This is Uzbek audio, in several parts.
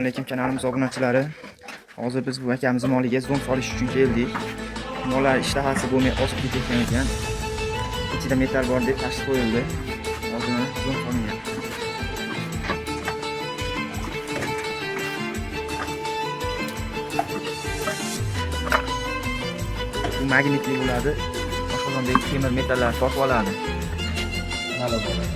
Lekin kanalimiz obunachilari, hozir biz bu akamiz moliga zon solish uchun keldik. Mollar ishtahasi bo'lmay ozib ketayotgan ekan. Ichida metal bor deb tashib qo'yildi. Hozir zon solyapti. Bu magnitli bo'ladi. Oshqozondagi temir metallarni tortib oladi. Mana bo'ladi.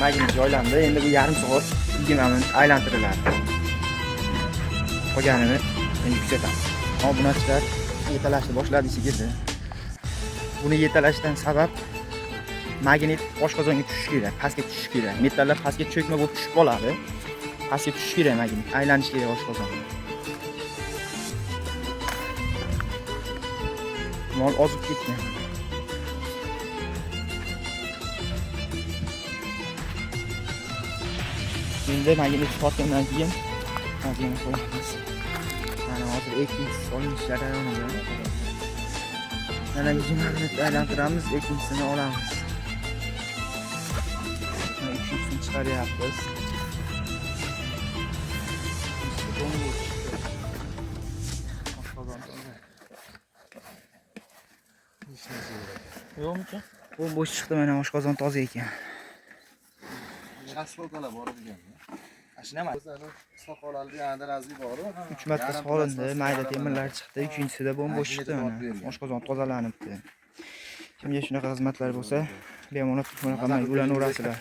Magnit joylandi. Endi bu yarim soat 20 minut aylantiriladi. Qolganini endi kuzatamiz. Obunachilar yetalashni boshladi shekilli. Buni yetalashdan sabab magnit oshqozonga tushishi kerak, pastga tushishi kerak. Metallar pastga cho'kma bo'lib tushib qoladi. Pastga tushishi kerak magnit, aylanishi kerak oshqozonga. Mol ozib ketgan. Endi magnit tortgandan keyin hozirga qo'yamiz. Mana hozir ekkinchi solinish jarayonida. Mana 20 minut aylantiramiz, ikkinchisini olamiz. Uchinchisini chiqaryapmiz. Yo'qmi? Bo'sh chiqdi, mana oshqozon toza ekan. Asfaltlar bor ekan. Ashnama. Soqolaldi yanada razli bor. 3 marta solindi, mayda temirlar chiqdi, uchinchisida bo'sh chiqdi mana. Oshqozon tozalanibdi. Kimga shunaqa xizmatlar bo'lsa, bemalol bunaqa ularni urasizlar.